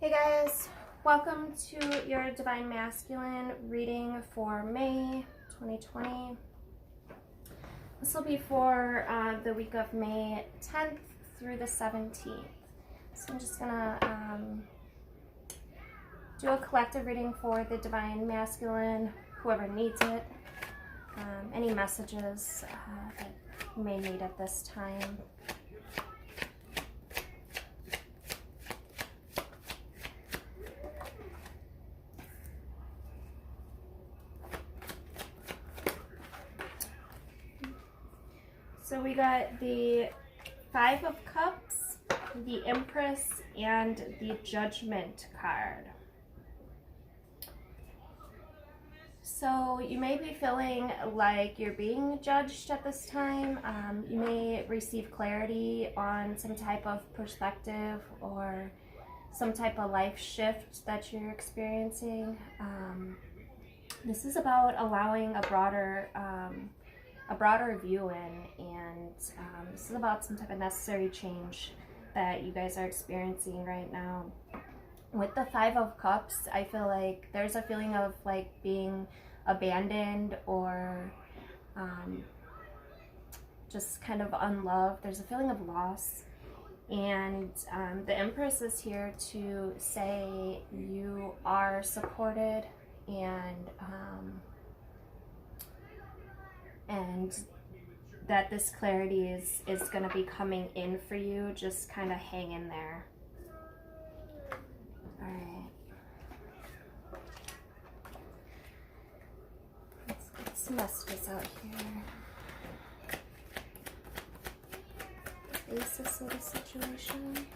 Hey guys, welcome to your Divine Masculine reading for May 2020. This will be for the week of May 10th through the 17th. So I'm just gonna do a collective reading for the Divine Masculine, whoever needs it, any messages that you may need at this time. So we got the Five of Cups, the Empress, and the Judgment card. So you may be feeling like you're being judged at this time. You may receive clarity on some type of perspective or some type of life shift that you're experiencing. This is about allowing a broader view in, and this is about some type of necessary change that you guys are experiencing right now. With the Five of Cups, I feel like there's a feeling of like being abandoned or just kind of unloved. There's a feeling of loss, and the Empress is here to say you are supported, and that this clarity is going to be coming in for you. Just kind of hang in there. All right. Let's get some messages out here. The basis of the situation.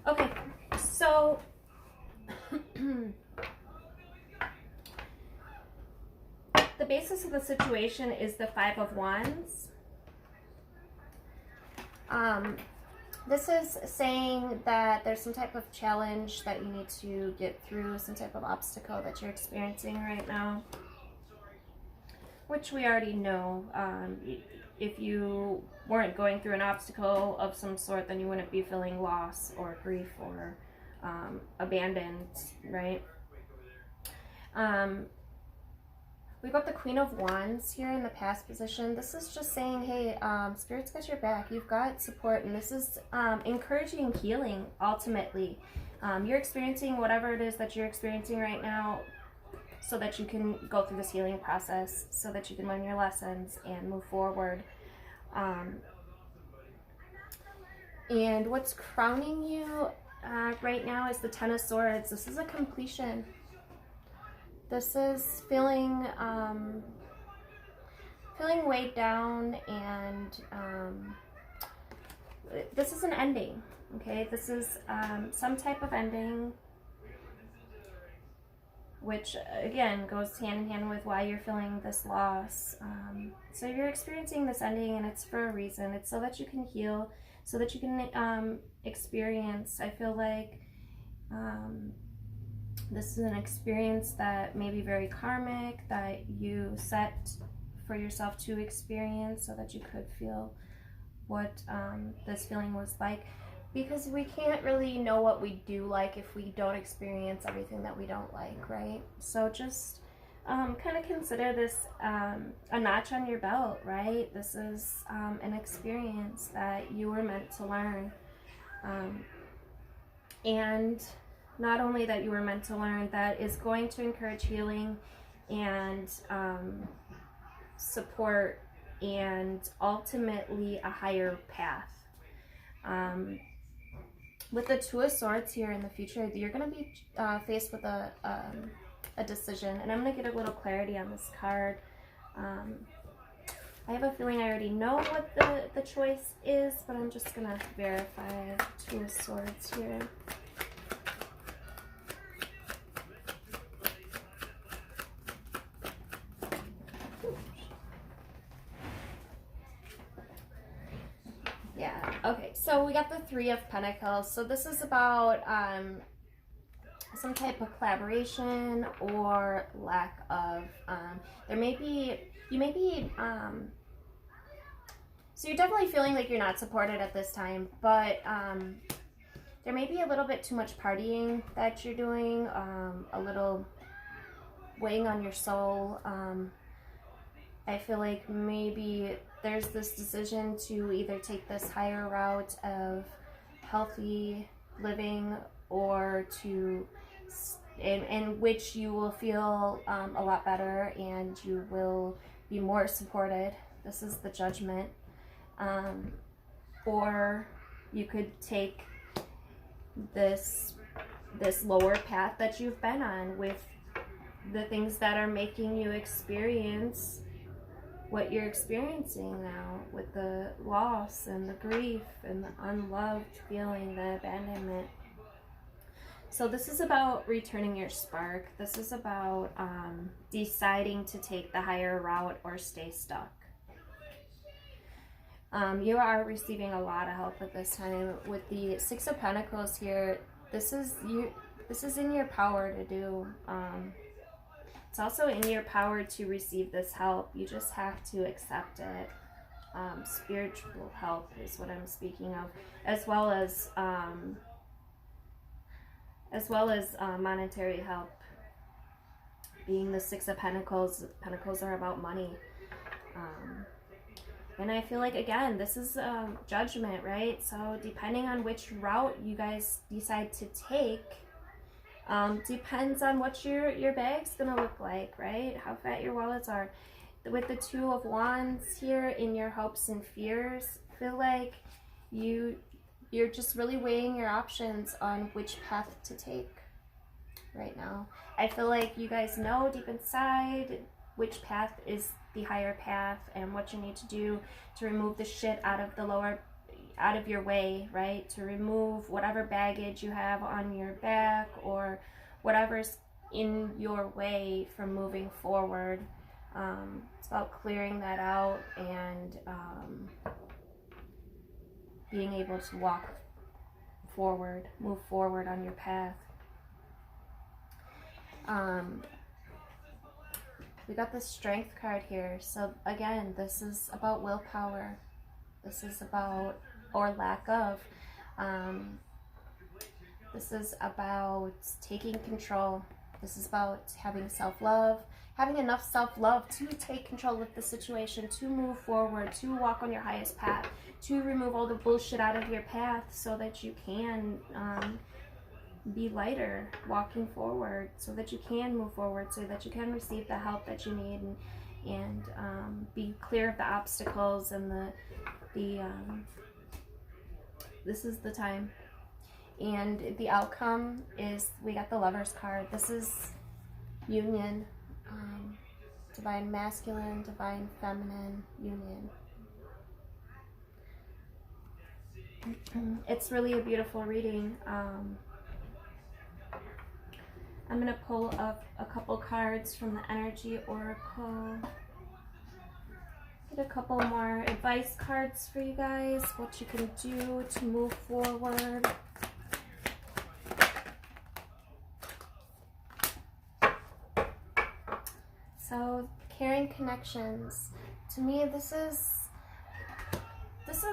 Okay, so the basis of the situation is the Five of Wands. This is saying that there's some type of challenge that you need to get through, some type of obstacle that you're experiencing right now, which we already know. If you weren't going through an obstacle of some sort, then you wouldn't be feeling loss or grief or abandoned, right? We got the Queen of Wands here in the past position. This is just saying, hey, Spirit's got your back. You've got support, and this is encouraging healing, ultimately. You're experiencing whatever it is that you're experiencing right now so that you can go through this healing process, so that you can learn your lessons and move forward. And what's crowning you right now is the Ten of Swords. This is a completion. This is feeling weighed down, and this is an ending. Okay, this is some type of ending, which again goes hand in hand with why you're feeling this loss. So you're experiencing this ending, and it's for a reason. It's so that you can heal, so that you can experience. I feel like this is an experience that may be very karmic, that you set for yourself to experience so that you could feel what this feeling was like. Because we can't really know what we do like if we don't experience everything that we don't like, right? So just kind of consider this a notch on your belt, right? This is an experience that you were meant to learn. And not only that you were meant to learn, that is going to encourage healing and support and ultimately a higher path. With the Two of Swords here in the future, you're going to be faced with a decision. And I'm going to get a little clarity on this card. I have a feeling I already know what the choice is, but I'm just going to verify Two of Swords here. Yeah, okay, so we got the Three of Pentacles. So this is about some type of collaboration or lack of, so you're definitely feeling like you're not supported at this time, but there may be a little bit too much partying that you're doing, a little weighing on your soul. I feel like maybe there's this decision to either take this higher route of healthy living or to, in which you will feel a lot better and you will be more supported. This is the Judgment. Or you could take this lower path that you've been on with the things that are making you experience what you're experiencing now, with the loss and the grief and the unloved feeling, the abandonment. So this is about returning your spark. This is about deciding to take the higher route or stay stuck. You are receiving a lot of help at this time. With the Six of Pentacles here, this is in your power to do. It's also in your power to receive this help. You just have to accept it. Spiritual help is what I'm speaking of, as well as monetary help. Being the Six of Pentacles, Pentacles are about money. And I feel like, again, this is judgment, right? So depending on which route you guys decide to take, depends on what your bag's gonna look like, right? How fat your wallets are. With the Two of Wands here, in your hopes and fears, feel like you're just really weighing your options on which path to take right now. I feel like you guys know deep inside which path is the higher path and what you need to do to remove the shit out of your way, right? To remove whatever baggage you have on your back or whatever's in your way from moving forward. It's about clearing that out and being able to walk forward, move forward on your path. We got the Strength card here. So again, this is about willpower. This is about, or lack of. This is about taking control. This is about having self-love, having enough self-love to take control of the situation, to move forward, to walk on your highest path, to remove all the bullshit out of your path so that you can be lighter walking forward, so that you can move forward, so that you can receive the help that you need and be clear of the obstacles and this is the time. And the outcome is, we got the Lovers card. This is union, divine masculine, divine feminine union. It's really a beautiful reading. I'm going to pull up a couple cards from the Energy Oracle. Get a couple more advice cards for you guys, what you can do to move forward. So, caring connections. To me, this is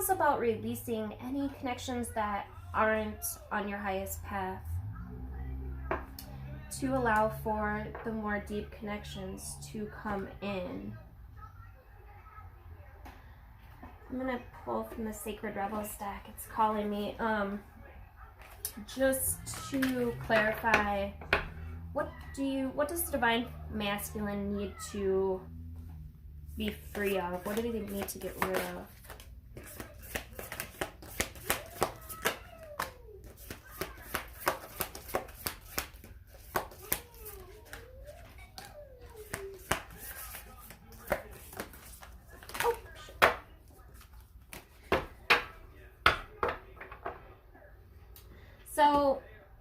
about releasing any connections that aren't on your highest path, to allow for the more deep connections to come in. I'm gonna pull from the Sacred Rebels deck. It's calling me. Just to clarify, what does the divine masculine need to be free of? What do they need to get rid of?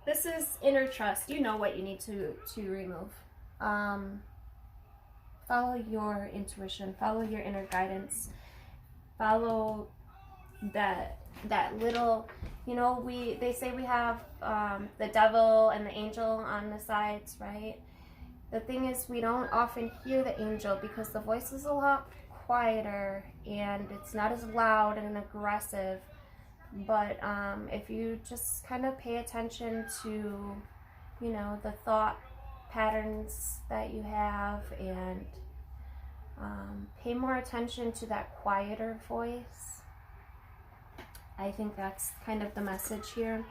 this is inner trust. You know what you need to remove. Follow your intuition, follow your inner guidance, follow that little, you know, they say we have the devil and the angel on the sides, right? The thing is, we don't often hear the angel because the voice is a lot quieter and it's not as loud and aggressive. But if you just kind of pay attention to, you know, the thought patterns that you have, and pay more attention to that quieter voice, I think that's kind of the message here.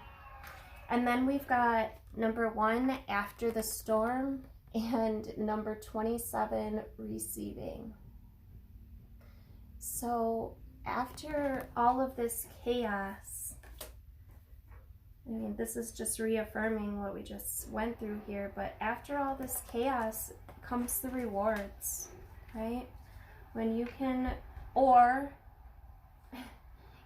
And then we've got number 1, after the storm, and number 27, receiving. So after all of this chaos, I mean, this is just reaffirming what we just went through here, but after all this chaos comes the rewards, right? When you can, or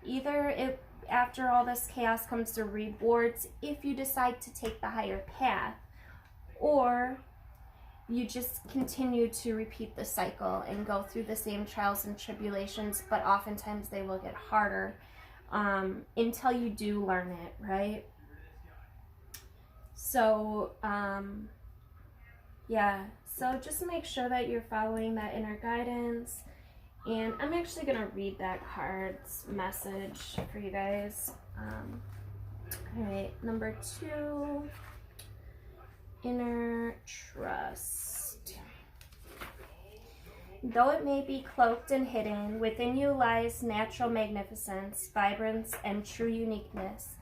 either after all this chaos comes the rewards if you decide to take the higher path, or you just continue to repeat the cycle and go through the same trials and tribulations, but oftentimes they will get harder until you do learn it, right? So, yeah, so just make sure that you're following that inner guidance. And I'm actually going to read that card's message for you guys. All right, number 2, inner trust. Though it may be cloaked and hidden, within you lies natural magnificence, vibrance, and true uniqueness.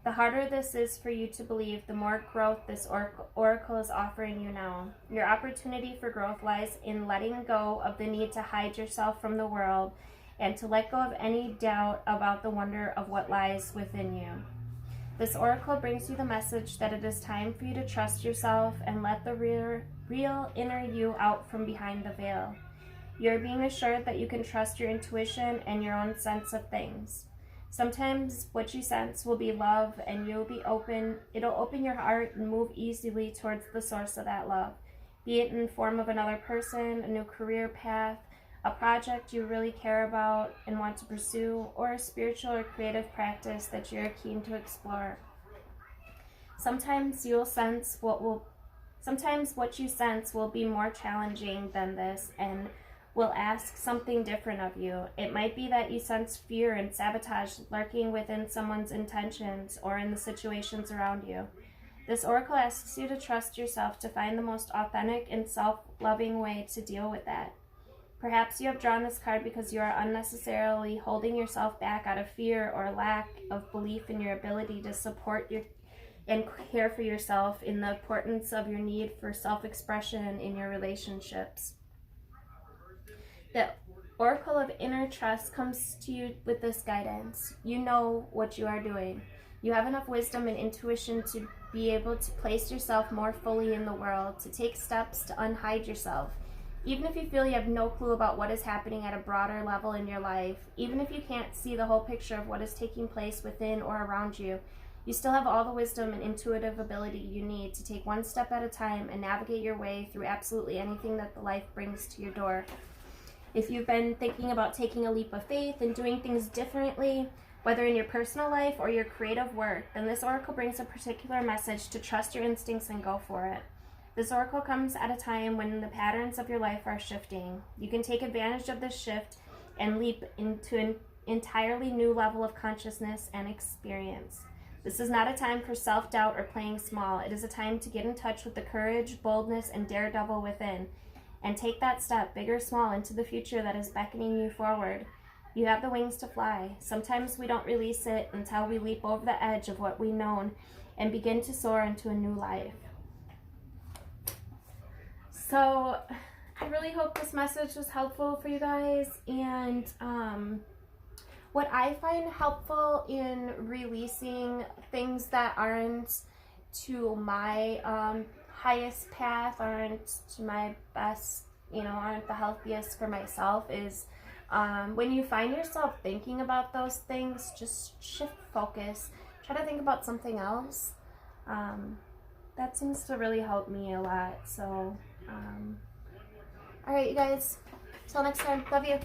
The harder this is for you to believe, the more growth this oracle is offering you now. Your opportunity for growth lies in letting go of the need to hide yourself from the world and to let go of any doubt about the wonder of what lies within you. This oracle brings you the message that it is time for you to trust yourself and let the real inner you out from behind the veil. You're being assured that you can trust your intuition and your own sense of things. Sometimes what you sense will be love, and it'll open your heart and move easily towards the source of that love, be it in the form of another person, a new career path, a project you really care about and want to pursue, or a spiritual or creative practice that you're keen to explore. Sometimes what you sense will be more challenging than this and will ask something different of you. It might be that you sense fear and sabotage lurking within someone's intentions or in the situations around you. This oracle asks you to trust yourself to find the most authentic and self-loving way to deal with that. Perhaps you have drawn this card because you are unnecessarily holding yourself back out of fear or lack of belief in your ability to support and care for yourself, in the importance of your need for self-expression in your relationships. The oracle of inner trust comes to you with this guidance. You know what you are doing. You have enough wisdom and intuition to be able to place yourself more fully in the world, to take steps to unhide yourself. Even if you feel you have no clue about what is happening at a broader level in your life, even if you can't see the whole picture of what is taking place within or around you, you still have all the wisdom and intuitive ability you need to take one step at a time and navigate your way through absolutely anything that the life brings to your door. If you've been thinking about taking a leap of faith and doing things differently, whether in your personal life or your creative work, then this oracle brings a particular message to trust your instincts and go for it. This oracle comes at a time when the patterns of your life are shifting. You can take advantage of this shift and leap into an entirely new level of consciousness and experience. This is not a time for self-doubt or playing small. It is a time to get in touch with the courage, boldness, and daredevil within, and take that step, big or small, into the future that is beckoning you forward. You have the wings to fly. Sometimes we don't release it until we leap over the edge of what we've known and begin to soar into a new life. So I really hope this message was helpful for you guys. And what I find helpful in releasing things that aren't to my highest path, aren't to my best, aren't the healthiest for myself, is when you find yourself thinking about those things, just shift focus. Try to think about something else. That seems to really help me a lot. So, all right, you guys. Till next time. Love you.